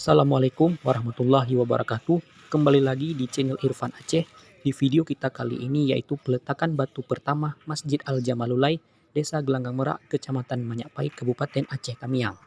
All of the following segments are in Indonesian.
Assalamualaikum warahmatullahi wabarakatuh. Kembali lagi di channel Irfan Aceh. Di video kita kali ini yaitu peletakan batu pertama Masjid Al-Jamalulai, Desa Gelanggang Merak, Kecamatan Manyapai, Kabupaten Aceh Tamiang.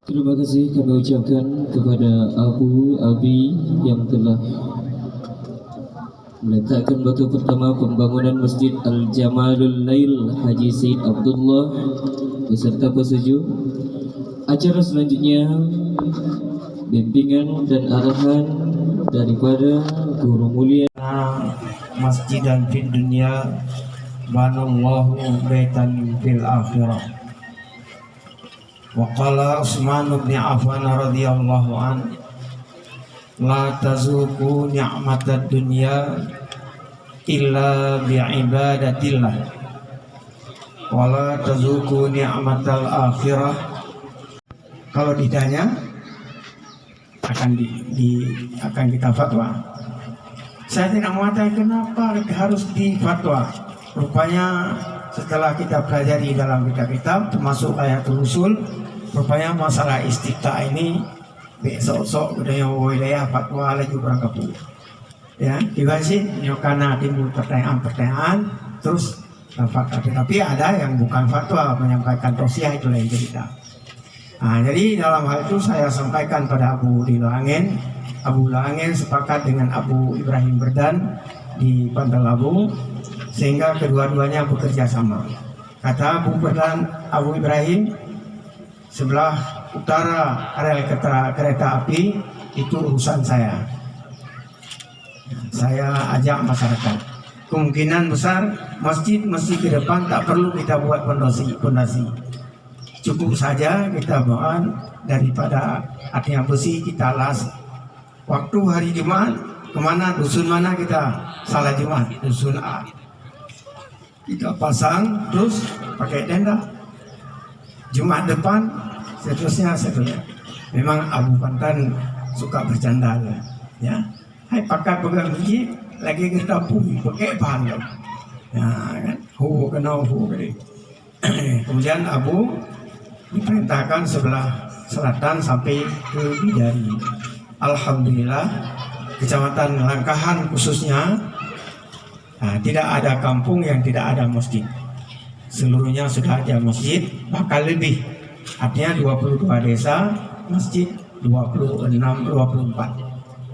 Terima kasih kami ucapkan kepada Abu Abi yang telah meletakkan batu pertama pembangunan Masjid Al-Jamalulai Haji Said Abdullah beserta pesuju. Acara selanjutnya bimbingan dan arahan daripada Guru Mulia Masjidan fid dunya banallahu baitan fil akhirah. Wa qala Utsman bin Affan radhiyallahu an la tazuqu ni'matad dunya illa bi'ibadatillah wa la tazuqu ni'matal akhirah. Kalau ditanya akan kita fatwa. Saya tidak mengatakan kenapa harus difatwa. Rupanya setelah kita pelajari dalam kitab-kitab termasuk ayatul usul, rupanya masalah istiqta ini besok kena wilayah fatwa lagi berangkapu. Ya, juga sih karena timbul pertanyaan-pertanyaan terus fatwa. Tapi ada yang bukan fatwa, menyampaikan tausiah, itu lain cerita. Nah, jadi dalam hal itu saya sampaikan pada Abu Langin. Abu Langin sepakat dengan Abu Ibrahim Berdan di Pantang Labu, sehingga kedua-duanya bekerja sama. Kata Abu Berdan, Abu Ibrahim, sebelah utara rel kereta api itu urusan saya. Saya ajak masyarakat. Kemungkinan besar masjid ke depan tak perlu kita buat pondasi. Cukup saja kita buat daripada artinya besi kita las. Waktu hari Jumat kemana, dusun mana kita salah Jumat, dusun A, kita pasang terus pakai tenda. Jumat depan seterusnya. Memang Abu Pantan suka bercanda ya. Hai pakai pegang biji lagi kita punya pakai bahan ya kan, kena kemudian Abu diperintahkan sebelah selatan sampai ke Bidari. Alhamdulillah Kecamatan Langkahan khususnya tidak ada kampung yang tidak ada masjid. Seluruhnya sudah ada masjid, bahkan lebih. Artinya 22 desa, masjid 24.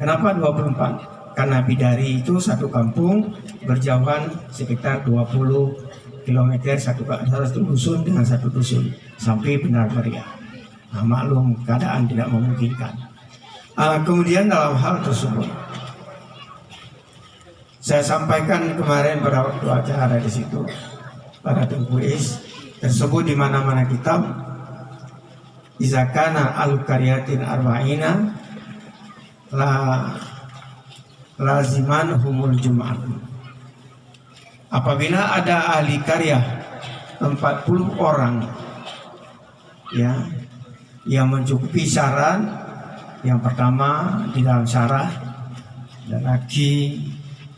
Kenapa 24? Karena Bidari itu satu kampung berjauhan sekitar 20 km satu dusun dengan satu dusun sampai Benar Meriah. Nah, maklum keadaan tidak memungkinkan. Kemudian dalam hal tersebut saya sampaikan kemarin pada waktu acara di situ pada Tengkuis tersebut di mana-mana kitab izakana al-karyatin arba'ina laziman humul Jumat. Apabila ada ahli karya 40 orang ya yang mencukupi syarat. Yang pertama di dalam syarah lelaki,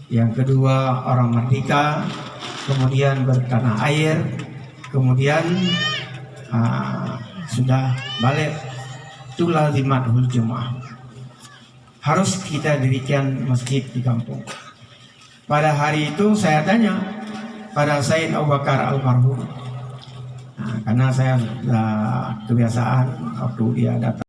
yang kedua orang merdeka, kemudian bertanah air, kemudian sudah balik, itu lazimatul Jumat. Harus kita dirikan masjid di kampung. Pada hari itu saya tanya pada Said Abu Bakar almarhum, karena saya kebiasaan waktu dia datang